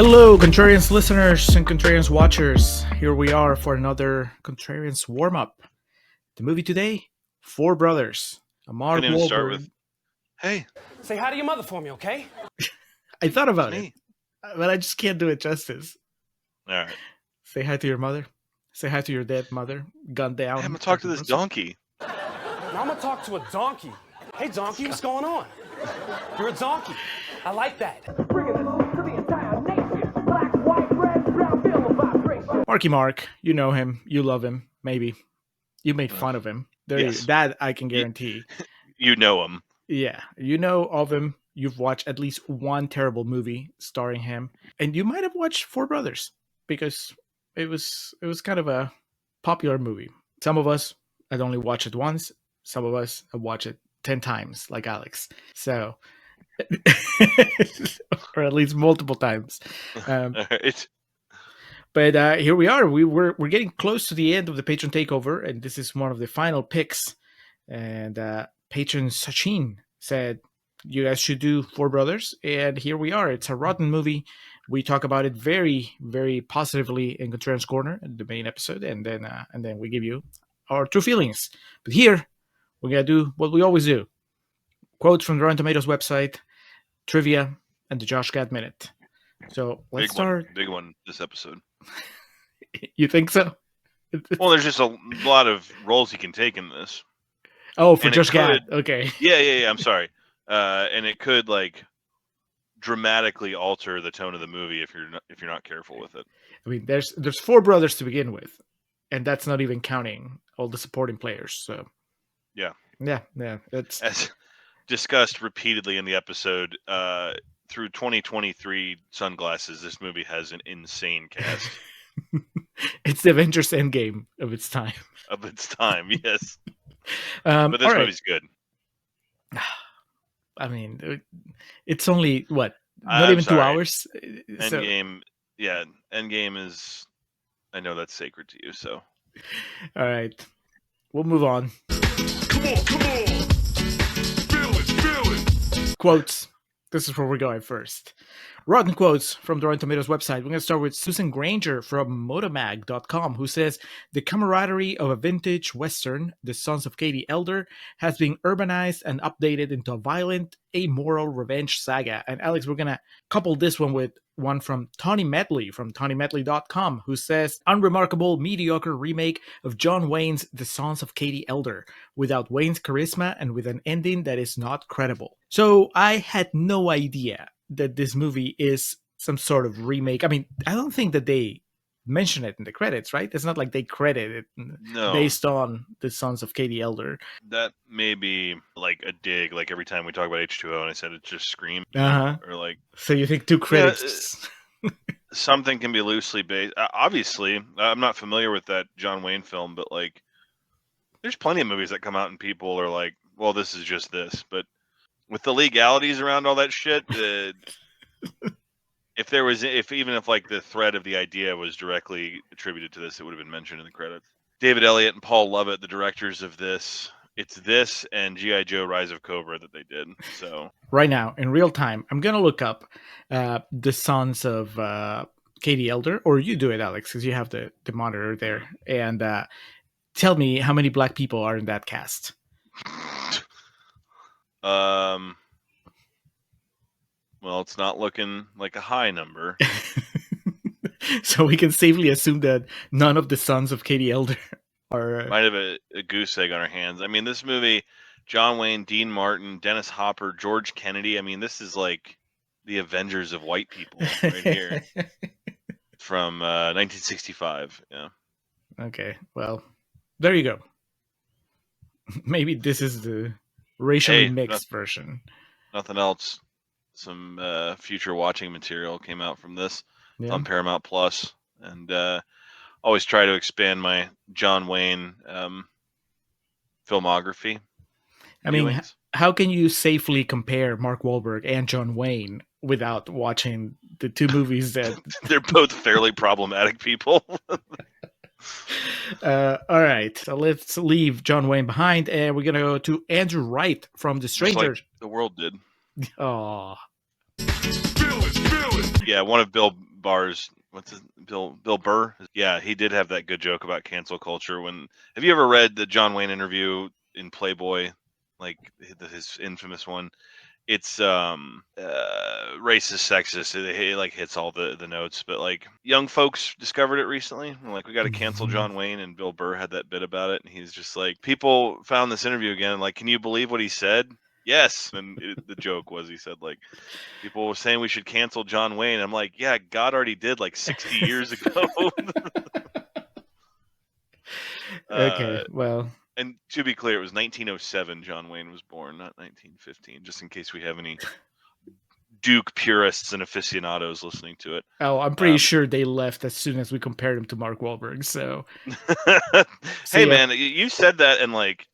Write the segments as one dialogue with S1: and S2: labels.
S1: Hello, Contrarians listeners and Contrarians watchers. Here we are for another Contrarians warm-up. The movie today, Four Brothers. A Mark
S2: Couldn't even start
S1: Wahlberg.
S2: with, hey,
S3: Say hi to your mother for me, okay?
S1: I thought about
S2: me.
S1: it, but I just can't do it justice.
S2: All right.
S1: Say hi to your mother. Say hi to your dead mother. Gunned down.
S2: Hey, I'm gonna talk to this donkey.
S3: Now I'm gonna talk to a donkey. Hey, donkey, what's going on? You're a donkey. I like that.
S1: Marky Mark, you know him. You love him. Maybe. You made fun of him.
S2: Yes.
S1: That I can guarantee.
S2: You know him.
S1: Yeah, you know of him. You've watched at least one terrible movie starring him, and you might have watched Four Brothers because it was kind of a popular movie. Some of us had only watched it once. Some of us have watched it 10 times, like Alex. So, or at least multiple times.
S2: All right.
S1: But here we are. We're getting close to the end of the patron takeover, and this is one of the final picks. And patron Sachin said, you guys should do Four Brothers, and here we are. It's a rotten movie. We talk about it very, very positively in Contrarians Corner, in the main episode, and then we give you our true feelings. But here, we're going to do what we always do. Quotes from the Rotten Tomatoes website, trivia, and the Josh Gad Minute. So let's start.
S2: Big one this episode.
S1: You think so?
S2: Well, there's just a lot of roles he can take in this.
S1: Oh, for
S2: And it
S1: Josh Gad.
S2: could-
S1: Okay.
S2: Yeah. I'm sorry. And it could like dramatically alter the tone of the movie if you're not careful with it.
S1: I mean, there's Four Brothers to begin with, and that's not even counting all the supporting players. So
S2: Yeah.
S1: It's
S2: As discussed repeatedly in the episode, through 2023 sunglasses, this movie has an insane cast
S1: it's the Avengers Endgame of its time.
S2: of its time. Yes,
S1: But
S2: but this movie's good.
S1: I mean, it's only what? Not
S2: I'm
S1: even 2
S2: sorry.
S1: hours. So,
S2: Endgame, yeah. Endgame is. I know that's sacred to you. So
S1: all right, we'll move on.
S4: Come on. Feel it.
S1: Quotes. This is where we're going first. Rotten quotes from the Rotten Tomatoes website. We're going to start with Susan Granger from motomag.com, who says, the camaraderie of a vintage Western, The Sons of Katie Elder, has been urbanized and updated into a violent, amoral revenge saga. And Alex, we're going to couple this one with one from Tony Medley from TonyMedley.com, who says, unremarkable, mediocre remake of John Wayne's The Sons of Katie Elder, without Wayne's charisma and with an ending that is not credible. So I had no idea that this movie is some sort of remake. I mean, I don't think that they mention it in the credits, right? It's not like they credit it
S2: no,
S1: based on The Sons of Katie Elder.
S2: that may be like a dig. Like every time we talk about H2O, and I said it's just Scream,
S1: Uh-huh.
S2: or like
S1: So you think 2 credits?
S2: something can be loosely based. Obviously, I'm not familiar with that John Wayne film, but like, there's plenty of movies that come out and people are like, "Well, this is just this," but with the legalities around all that shit, if like the thread of the idea was directly attributed to this, it would have been mentioned in the credits. David Elliott and Paul Lovett, the directors of this, it's this and G.I. Joe: Rise of Cobra that they did. So
S1: Right now, in real time, I'm going to look up The Sons of Katie Elder, or you do it, Alex, because you have the monitor there, and tell me how many black people are in that cast.
S2: Well, it's not looking like a high number.
S1: So we can safely assume that none of the sons of Katie Elder are...
S2: Might have a goose egg on our hands. I mean, this movie, John Wayne, Dean Martin, Dennis Hopper, George Kennedy. I mean, this is like the Avengers of white people right here from 1965. Yeah.
S1: Okay, well, there you go. Maybe this is the racially mixed version.
S2: Nothing else. Some future watching material came out from this on Paramount Plus, and always try to expand my John Wayne filmography.
S1: I mean, how can you safely compare Mark Wahlberg and John Wayne without watching the two movies that...
S2: They're both fairly problematic people.
S1: All right, so let's leave John Wayne behind, and we're gonna go to Andrew Wright from The Stranger.
S2: Like the world did.
S1: Oh,
S4: Feel it.
S2: Yeah, one of Bill Barr's what's his Bill Burr? Yeah, he did have that good joke about cancel culture. Have you ever read the John Wayne interview in Playboy, like his infamous one? It's racist, sexist. It like hits all the notes, but like young folks discovered it recently. Like, we got to cancel John Wayne, and Bill Burr had that bit about it, and he's just like, people found this interview again. Like, can you believe what he said? Yes. And the joke was, he said, like, people were saying we should cancel John Wayne. I'm like, yeah, God already did like 60 years ago.
S1: Okay, well.
S2: And to be clear, it was 1907 John Wayne was born, not 1915, just in case we have any Duke purists and aficionados listening to it.
S1: Oh, I'm pretty sure they left as soon as we compared him to Mark Wahlberg, so.
S2: Hey, man, you said that, and like,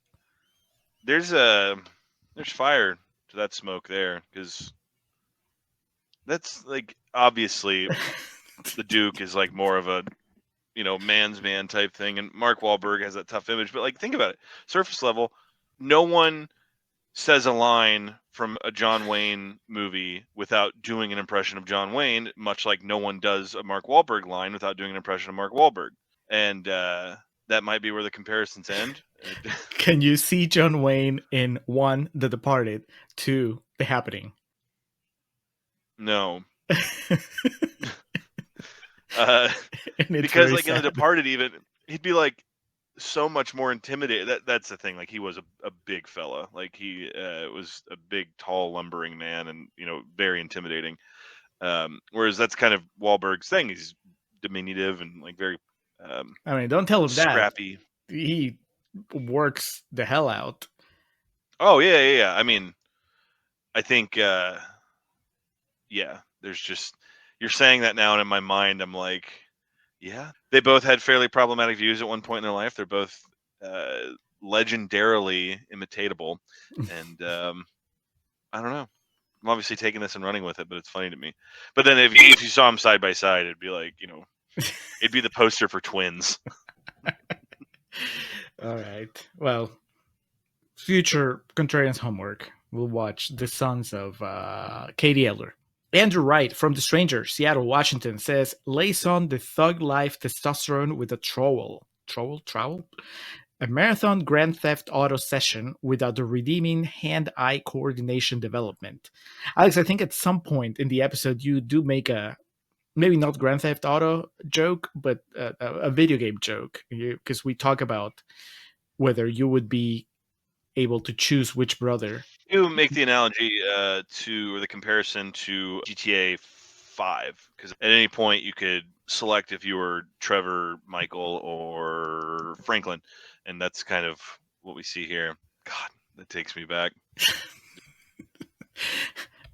S2: there's fire to that smoke there, because that's like, obviously the Duke is like more of a, man's man type thing, and Mark Wahlberg has that tough image. But like, think about it, surface level, no one says a line from a John Wayne movie without doing an impression of John Wayne, much like no one does a Mark Wahlberg line without doing an impression of Mark Wahlberg. And that might be where the comparisons end.
S1: Can you see John Wayne in 1, The Departed, 2, The Happening?
S2: No. Because like sad. In The Departed, even he'd be like so much more intimidating. That's the thing. Like, he was a big fella. Like, he was a big, tall, lumbering man, and very intimidating. Whereas that's kind of Wahlberg's thing. He's diminutive and like very.
S1: I mean, don't tell him
S2: scrappy.
S1: That. He works the hell out.
S2: Oh yeah. I mean, I think there's just, you're saying that now, and in my mind I'm like, yeah, they both had fairly problematic views at one point in their life. They're both legendarily imitatable, and I don't know. I'm obviously taking this and running with it, but it's funny to me. But then if you saw them side by side, it'd be like, it'd be the poster for twins.
S1: All right. Well, future Contrarians homework. We'll watch The Sons of Katie Eller. Andrew Wright from The Stranger, Seattle, Washington, says, lays on the thug life testosterone with a trowel. Trowel? A marathon Grand Theft Auto session without the redeeming hand-eye coordination development. Alex, I think at some point in the episode you do make a, maybe not Grand Theft Auto joke, but a video game joke, because we talk about whether you would be able to choose which brother.
S2: You make the analogy or the comparison to GTA 5, because at any point you could select if you were Trevor, Michael, or Franklin, and that's kind of what we see here. God, that takes me back.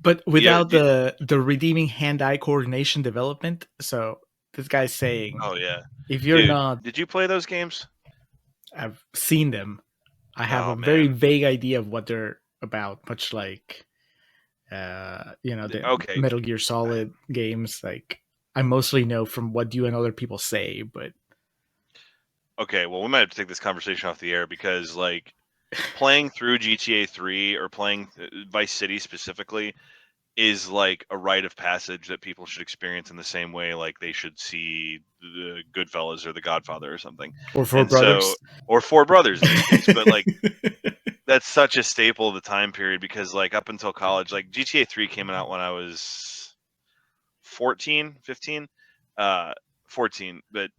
S1: But without the redeeming hand-eye coordination development, so this guy's saying,
S2: oh yeah,
S1: if you're not...
S2: Did you play those games?
S1: I've seen them. I have a very vague idea of what they're about, much like, the Metal Gear Solid games. Like, I mostly know from what you and other people say, but...
S2: Okay, well, we might have to take this conversation off the air, because, like, playing through GTA 3 or playing Vice City specifically is like a rite of passage that people should experience in the same way like they should see the Goodfellas or The Godfather or something.
S1: Or Four Brothers.
S2: Or Four Brothers in this case. But like, that's such a staple of the time period, because like up until college, like GTA 3 came out when I was 14, but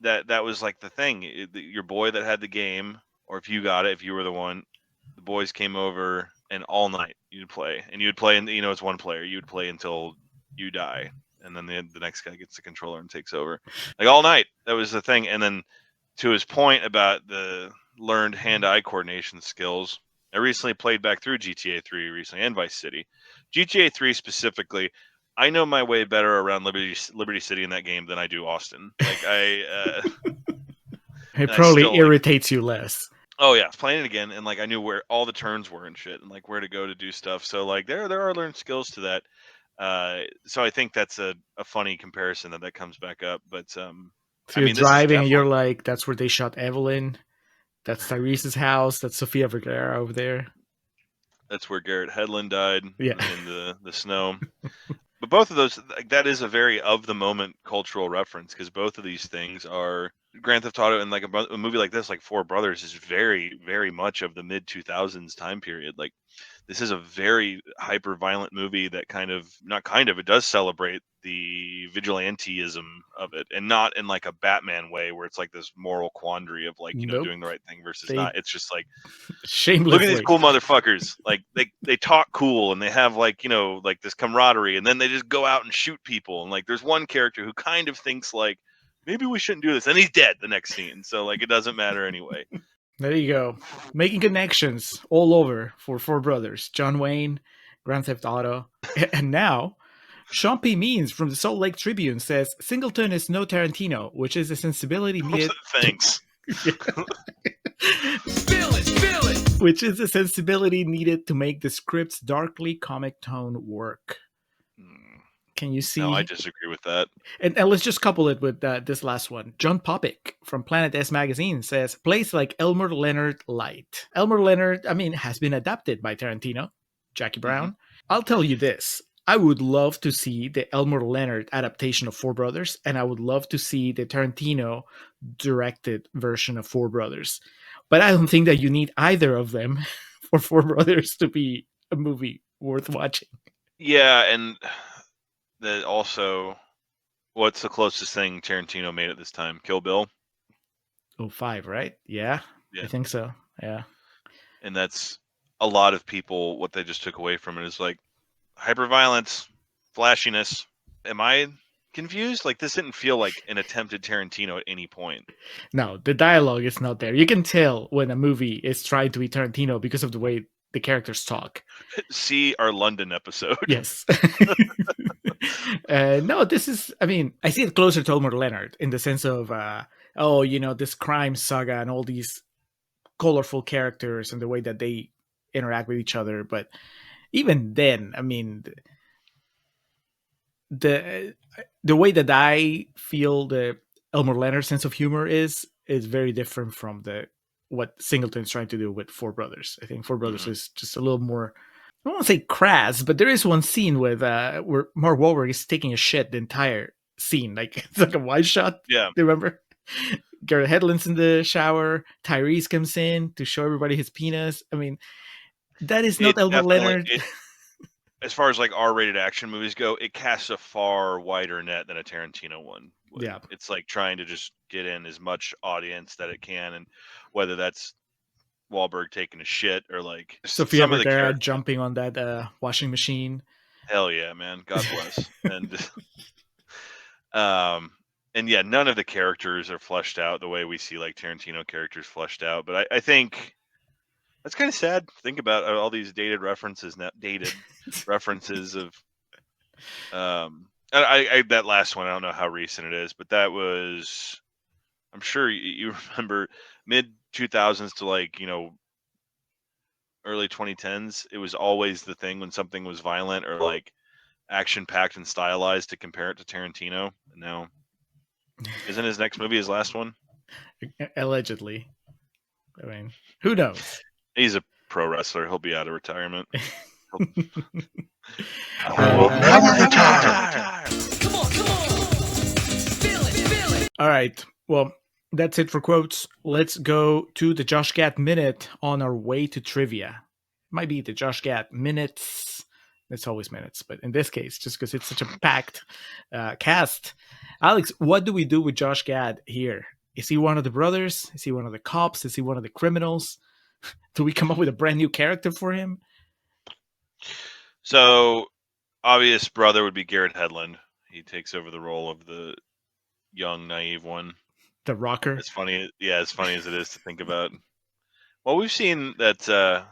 S2: that was like the thing. Your boy that had the game, or if you got it, if you were the one, the boys came over, and all night you'd play, and you'd play, and it's one player, you'd play until you die, and then the next guy gets the controller and takes over, like all night. That was the thing. And then to his point about the learned hand-eye coordination skills, I recently played back through GTA 3 recently, and Vice City. GTA 3 specifically, I know my way better around Liberty City in that game than I do Austin. Like
S1: it probably irritates you less.
S2: Oh yeah, playing it again, and like I knew where all the turns were and shit, and like where to go to do stuff. So like there are learned skills to that. So I think that's a funny comparison that comes back up. But
S1: so you're driving, and you're like, that's where they shot Evelyn. That's Tyrese's house. That's Sofia Vergara over there.
S2: That's where Garrett Hedlund died.
S1: Yeah.
S2: In the snow. But both of those, that is a very of the moment cultural reference, because both of these things are Grand Theft Auto, and like a movie like this, like Four Brothers, is very, very much of the mid 2000s time period. Like, this is a very hyper violent movie that it does celebrate the vigilantism of it, and not in like a Batman way where it's like this moral quandary of like,
S1: Nope.
S2: doing the right thing versus
S1: They-
S2: not. It's just like,
S1: Shamelessly.
S2: look at these cool motherfuckers. Like they talk cool, and they have like, like this camaraderie, and then they just go out and shoot people. And like, there's one character who kind of thinks like, maybe we shouldn't do this, and he's dead the next scene. So like, it doesn't matter anyway.
S1: There you go. Making connections all over for Four Brothers. John Wayne, Grand Theft Auto. And now, Sean P. Means from the Salt Lake Tribune says Singleton is no Tarantino, which is a sensibility needed.
S2: Thanks.
S3: Spill it!
S1: Which is a sensibility needed to make the script's darkly comic tone work. Can you see?
S2: No, I disagree with that.
S1: And let's just couple it with this last one. John Popick from Planet S Magazine says, plays like Elmer Leonard light. Elmer Leonard, has been adapted by Tarantino, Jackie Brown. Mm-hmm. I'll tell you this. I would love to see the Elmer Leonard adaptation of Four Brothers, and I would love to see the Tarantino directed version of Four Brothers. But I don't think that you need either of them for Four Brothers to be a movie worth watching.
S2: Yeah, and that also, what's the closest thing Tarantino made at this time? Kill Bill?
S1: 05, right? Yeah, I think so. Yeah.
S2: And that's a lot of people, what they just took away from it is like hyperviolence, flashiness. Am I confused? Like, this didn't feel like an attempted Tarantino at any point.
S1: No, the dialogue is not there. You can tell when a movie is trying to be Tarantino because of the way the characters talk.
S2: See our London episode.
S1: Yes. No, this is, I see it closer to Elmer Leonard in the sense of, this crime saga and all these colorful characters and the way that they interact with each other. But even then, the way that I feel the Elmer Leonard sense of humor is very different from what Singleton's trying to do with Four Brothers. I think Four Brothers is just a little more, I don't want to say crass, but there is one scene with where Mark Wahlberg is taking a shit the entire scene. Like, it's like a wide shot.
S2: Yeah.
S1: Do you remember? Garrett Hedlund's in the shower. Tyrese comes in to show everybody his penis. That is not Elmer Leonard.
S2: As far as like R-rated action movies go, it casts a far wider net than a Tarantino one would.
S1: Yeah.
S2: It's like trying to just get in as much audience that it can, and whether that's Wahlberg taking a shit or like
S1: Sofia Vergara jumping on that washing machine.
S2: Hell yeah, man. God bless. And yeah, none of the characters are fleshed out the way we see like Tarantino characters fleshed out. But I think that's kind of sad. Think about all these dated references of that last one. I don't know how recent it is, but that was, I'm sure you remember, mid 2000s to like, early 2010s. It was always the thing when something was violent or like action packed and stylized to compare it to Tarantino. And now, isn't his next movie his last one?
S1: Allegedly. Who knows?
S2: He's a pro wrestler. He'll be out of retirement.
S4: Will never retire.
S3: Come on! Feel it!
S1: All right. Well, that's it for quotes. Let's go to the Josh Gad Minute on our way to trivia. Might be the Josh Gad Minutes. It's always minutes, but in this case, just because it's such a packed cast. Alex, what do we do with Josh Gad here? Is he one of the brothers? Is he one of the cops? Is he one of the criminals? Do we come up with a brand new character for him?
S2: So, obvious brother would be Garrett Hedlund. He takes over the role of the young, naive one.
S1: The rocker.
S2: It's funny. Yeah, as funny as it is to think about. Well, we've seen that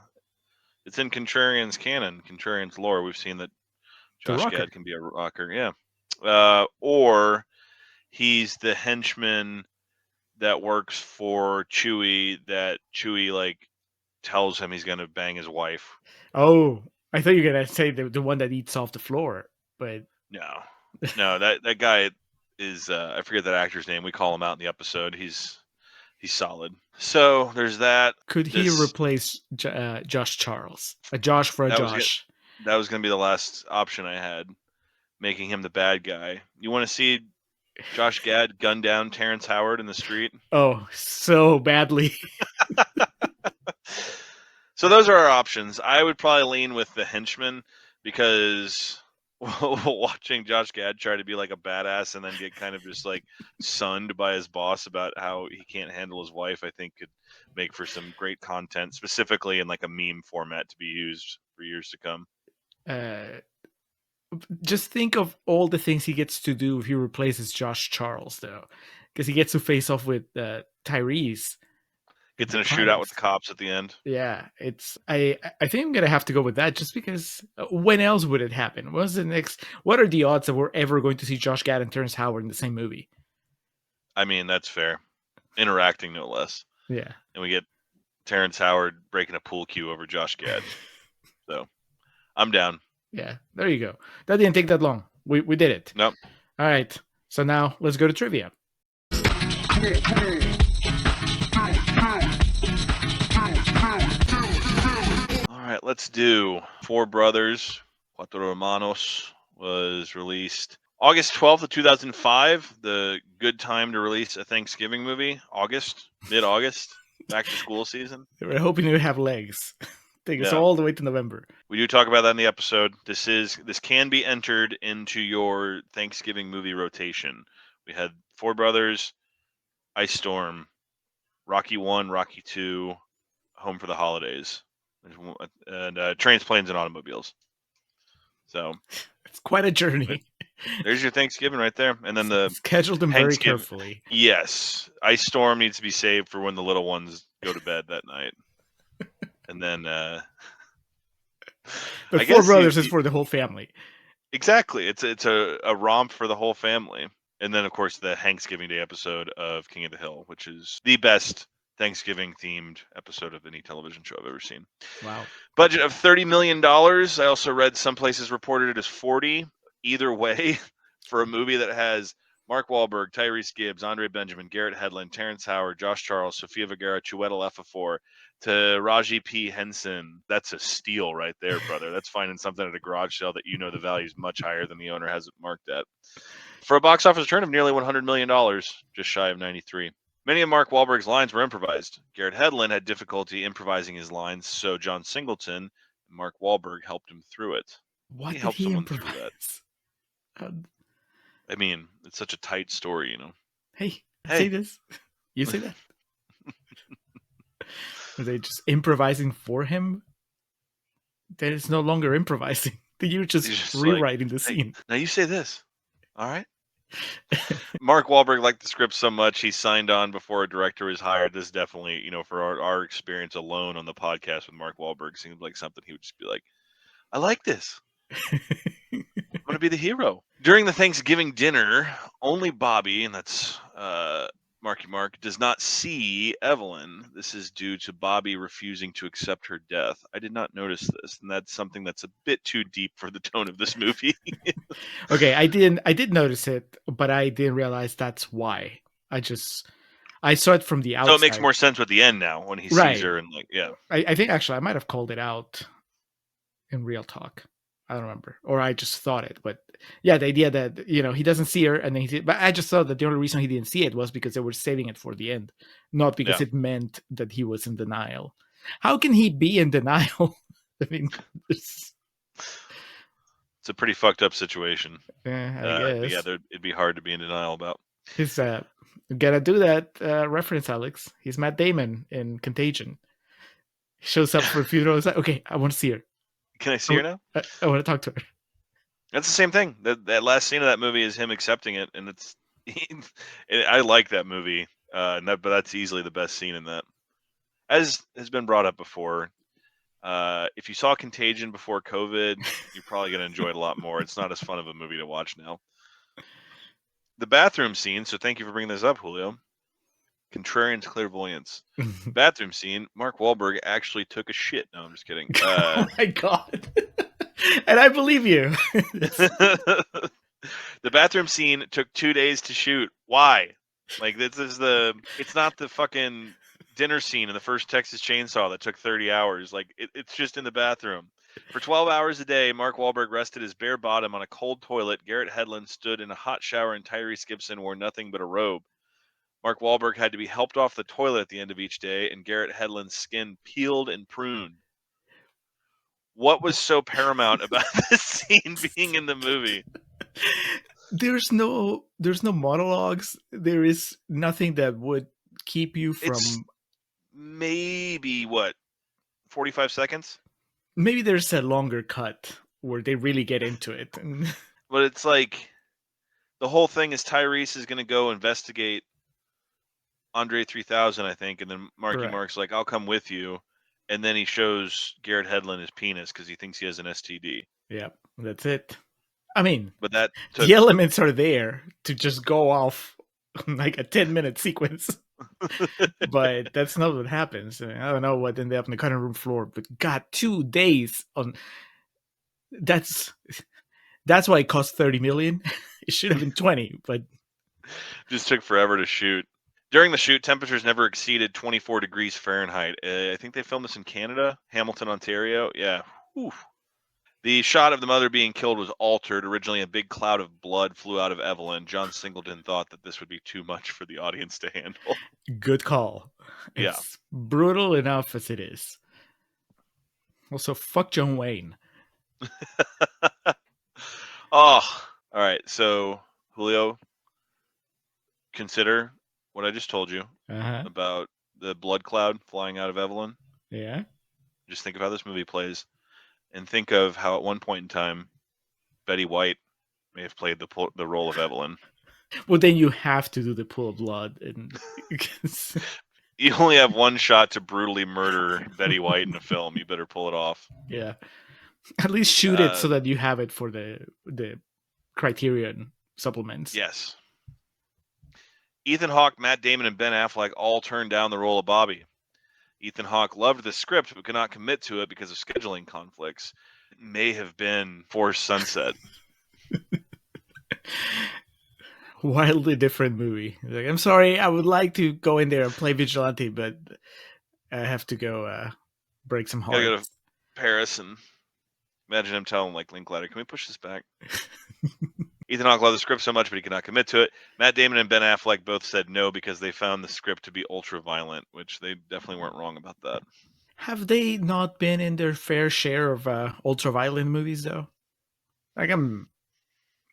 S2: it's in Contrarians canon, Contrarians lore. We've seen that Josh Gad can be a rocker. Yeah. Or he's the henchman that works for Chewie, that Chewie like tells him he's going to bang his wife.
S1: Oh, I thought you were going to say the one that eats off the floor, but
S2: no, that guy is, I forget that actor's name. We call him out in the episode. He's solid. So there's that.
S1: Could he replace Josh Charles? A Josh for a Josh.
S2: That was going to be the last option I had. making him the bad guy. You want to see Josh Gad gun down Terrence Howard in the street?
S1: Oh, so badly.
S2: So those are our options. I would probably lean with the henchman because watching Josh Gad try to be like a badass and then get kind of just like sunned by his boss about how he can't handle his wife, I think could make for some great content, specifically in like a meme format to be used for years to come.
S1: Just think of all the things he gets to do if he replaces Josh Charles, though, because he gets to face off with Tyrese.
S2: Gets in a shootout with the cops at the end.
S1: Yeah, it's I think I'm gonna have to go with that just because when else would it happen? What are the odds that we're ever going to see Josh Gad and Terrence Howard in the same movie?
S2: I mean, that's fair. Interacting, no less.
S1: Yeah.
S2: And we get Terrence Howard breaking a pool cue over Josh Gad. So I'm down.
S1: Yeah, there you go. That didn't take that long. We did it.
S2: Nope.
S1: All right. So now let's go to trivia.
S2: All right, let's do Four Brothers, Cuatro Hermanos was released August 12th of 2005. The good time to release a Thanksgiving movie, mid-August, back to school season.
S1: We're hoping to have legs. Take us all the way to November.
S2: We do talk about that in the episode. This can be entered into your Thanksgiving movie rotation. We had Four Brothers, Ice Storm, Rocky 1, Rocky 2, Home for the Holidays, and Trains, Planes, and Automobiles. So
S1: it's quite a journey.
S2: There's your Thanksgiving right there. And then the
S1: scheduled them very carefully.
S2: Yes. Ice Storm needs to be saved for when the little ones go to bed that night. And then
S1: but Four Brothers is for the whole family.
S2: Exactly. It's a romp for the whole family. And then, of course, the Thanksgiving Day episode of King of the Hill, which is the best Thanksgiving-themed episode of any television show I've ever seen.
S1: Wow.
S2: Budget of $30 million. I also read some places reported it as 40. Either way, for a movie that has Mark Wahlberg, Tyrese Gibbs, Andre Benjamin, Garrett Hedlund, Terrence Howard, Josh Charles, Sofia Vergara, Chiwetel Ejiofor, to Raji P. Henson, that's a steal right there, brother. That's finding something at a garage sale that you know the value is much higher than the owner has it marked at. For a box office return of nearly $100 million, just shy of 93. Many of Mark Wahlberg's lines were improvised. Garrett Hedlund had difficulty improvising his lines, so John Singleton and Mark Wahlberg helped him through it.
S1: What did he improvise?
S2: I mean, it's such a tight story, you know.
S1: Hey, say this. You say that. Are they just improvising for him? Then it's no longer improvising. You're just rewriting the scene.
S2: Now you say this. All right. Mark Wahlberg liked the script so much he signed on before a director was hired. This definitely, you know, for our experience alone on the podcast with Mark Wahlberg, seems like something he would just be like, I like this. I'm going to be the hero. During the Thanksgiving dinner, only Bobby, and that's Marky Mark, does not see Evelyn. This is due to Bobby refusing to accept her death. I did not notice this, and that's something that's a bit too deep for the tone of this movie.
S1: Okay, I did notice it, but I didn't realize that's why. I saw it from the outside.
S2: So it makes more sense with the end now when he sees her and like, yeah.
S1: I think actually I might have called it out in real talk. I don't remember, or I just thought it, but yeah, the idea that, you know, he doesn't see her, and then but I just thought that the only reason he didn't see it was because they were saving it for the end, not because it meant that he was in denial. How can he be in denial? I mean, it's
S2: a pretty fucked up situation.
S1: I guess.
S2: Yeah, it'd be hard to be in denial about.
S1: He's gotta do that reference, Alex. He's Matt Damon in Contagion. He shows up for a funeral. He's like, okay, I want to see her.
S2: Can I see her now?
S1: I want to talk to her.
S2: That's the same thing. That last scene of that movie is him accepting it, and it's. I like that movie, but that's easily the best scene in that. As has been brought up before, if you saw Contagion before COVID, you're probably going to enjoy it a lot more. It's not as fun of a movie to watch now. The bathroom scene. So thank you for bringing this up, Julio. Contrarians clairvoyance. Bathroom scene. Mark Wahlberg actually took a shit. No, I'm just kidding.
S1: Oh my god! And I believe you.
S2: The bathroom scene took 2 days to shoot. Why? Like this is it's not the fucking dinner scene in the first Texas Chainsaw that took 30 hours. Like it's just in the bathroom. For 12 hours a day, Mark Wahlberg rested his bare bottom on a cold toilet. Garrett Hedlund stood in a hot shower, and Tyrese Gibson wore nothing but a robe. Mark Wahlberg had to be helped off the toilet at the end of each day, and Garrett Hedlund's skin peeled and pruned. What was so paramount about this scene being in the movie?
S1: There's no monologues. There is nothing that would keep you from.
S2: It's maybe, 45 seconds?
S1: Maybe there's a longer cut where they really get into it.
S2: But it's like the whole thing is Tyrese is going to go investigate Andre 3000, I think, and then Marky Mark's like, I'll come with you. And then he shows Garrett Hedlund his penis because he thinks he has an STD.
S1: Yeah, that's it. I mean,
S2: but that
S1: the elements are there to just go off like a 10-minute sequence. But that's not what happens. I mean, I don't know what ended up on the cutting room floor, but God, 2 days on. That's why it cost $30 million. It should have been 20, but
S2: just took forever to shoot. During the shoot, temperatures never exceeded 24 degrees Fahrenheit. I think they filmed this in Canada, Hamilton, Ontario. Yeah. Whew. The shot of the mother being killed was altered. Originally, a big cloud of blood flew out of Evelyn. John Singleton thought that this would be too much for the audience to handle.
S1: Good call.
S2: Yeah.
S1: It's brutal enough as it is. Also, fuck John Wayne.
S2: All right. So, Julio, consider what I just told you about the blood cloud flying out of Evelyn.
S1: Yeah.
S2: Just think of how this movie plays. And think of how at one point in time, Betty White may have played the role of Evelyn.
S1: Well, then you have to do the pool of blood. And
S2: you only have one shot to brutally murder Betty White in a film. You better pull it off.
S1: Yeah. At least shoot it so that you have it for the Criterion supplements.
S2: Yes. Ethan Hawke, Matt Damon, and Ben Affleck all turned down the role of Bobby. Ethan Hawke loved the script but could not commit to it because of scheduling conflicts. It may have been Forced Sunset.
S1: Wildly different movie. Like, I'm sorry, I would like to go in there and play Vigilante, but I have to go break some hearts.
S2: Gotta go to Paris and imagine him telling like Linklater, can we push this back? Ethan Hawke loved the script so much, but he could not commit to it. Matt Damon and Ben Affleck both said no because they found the script to be ultra-violent, which they definitely weren't wrong about that.
S1: Have they not been in their fair share of ultra-violent movies, though? Like, I'm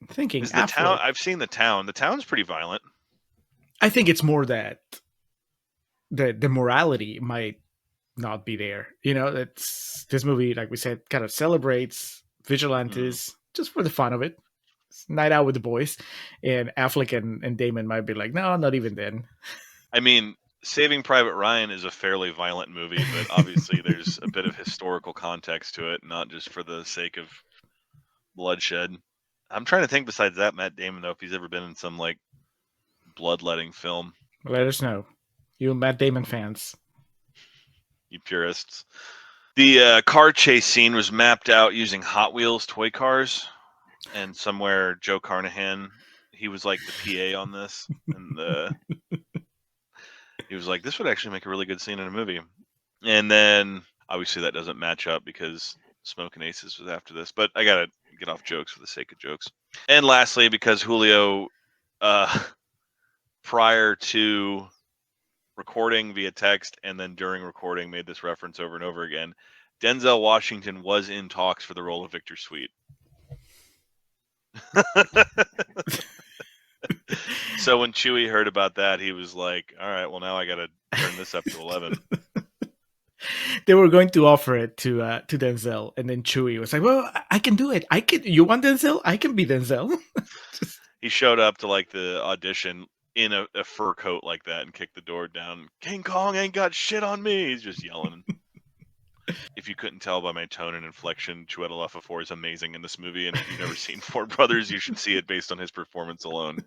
S1: thinking...
S2: Is the Town? I've seen The Town. The Town's pretty violent.
S1: I think it's more that the morality might not be there. You know, it's this movie, like we said, kind of celebrates vigilantes just for the fun of it. Night out with the boys, and Affleck and Damon might be like, no, not even then.
S2: I mean, Saving Private Ryan is a fairly violent movie, but obviously there's a bit of historical context to it, not just for the sake of bloodshed. I'm trying to think besides that, Matt Damon, though, if he's ever been in some like bloodletting film.
S1: Let us know, you Matt Damon fans,
S2: you purists. The car chase scene was mapped out using Hot Wheels toy cars. And somewhere Joe Carnahan, he was like the PA on this, and he was like, "This would actually make a really good scene in a movie." And then obviously that doesn't match up because Smokin' Aces was after this. But I gotta get off jokes for the sake of jokes. And lastly, because Julio, prior to recording via text and then during recording, made this reference over and over again. Denzel Washington was in talks for the role of Victor Sweet. So when Chewie heard about that, he was like, all right, well, now I got to turn this up to 11.
S1: They were going to offer it to Denzel, and then Chewie was like, well, I can do it. You want Denzel? I can be Denzel.
S2: He showed up to like the audition in a fur coat like that and kicked the door down. King Kong ain't got shit on me. He's just yelling. If you couldn't tell by my tone and inflection, Chiwetel Ejiofor is amazing in this movie, and if you've never seen Four Brothers, you should see it based on his performance alone.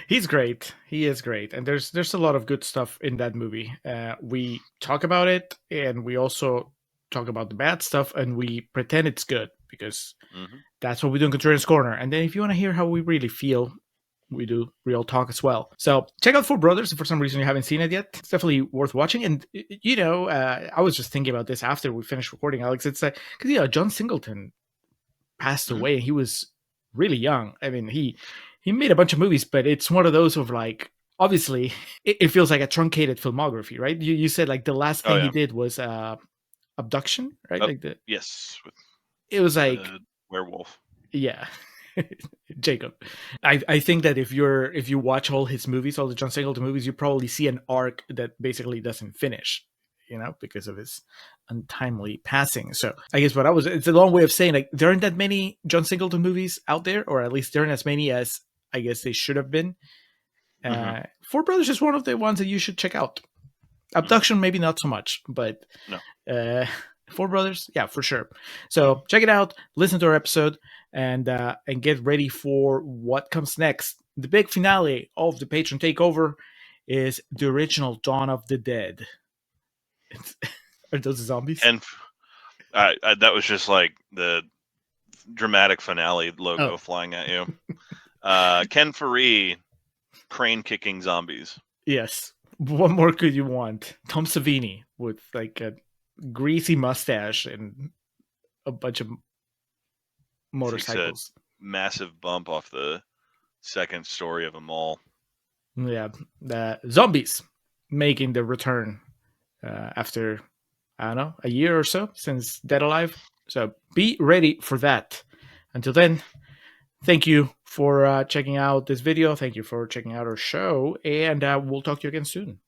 S1: He's great. He is great, and there's a lot of good stuff in that movie. We talk about it, and we also talk about the bad stuff, and we pretend it's good because that's what we do in Contrarians Corner. And then if you want to hear how we really feel, we do real talk as well. So check out Four Brothers if for some reason you haven't seen it yet. It's definitely worth watching. And I was just thinking about this after we finished recording, Alex. It's like because John Singleton passed away. He was really young. I mean, he made a bunch of movies, but it's one of those of like, obviously, it feels like a truncated filmography, right? You said like the last thing he did was Abduction, right? Like
S2: yes, with
S1: it was like
S2: werewolf.
S1: Yeah. Jacob, I think that if you watch all his movies, all the John Singleton movies, you probably see an arc that basically doesn't finish, because of his untimely passing. So I guess it's a long way of saying like there aren't that many John Singleton movies out there, or at least there aren't as many as I guess they should have been. Four Brothers is one of the ones that you should check out. Abduction, maybe not so much, but
S2: no.
S1: Four Brothers, yeah, for sure. So check it out, listen to our episode, and get ready for what comes next. The big finale of the Patron Takeover is the original Dawn of the Dead. Are those zombies?
S2: And that was just like the dramatic finale logo flying at you. Ken Faree, crane kicking zombies.
S1: Yes. What more could you want? Tom Savini with like a greasy mustache and a bunch of motorcycles.
S2: Massive bump off the second story of a mall.
S1: Yeah, zombies making the return after, I don't know, a year or so since Dead Alive. So be ready for that. Until then, thank you for checking out this video. Thank you for checking out our show, and we'll talk to you again soon.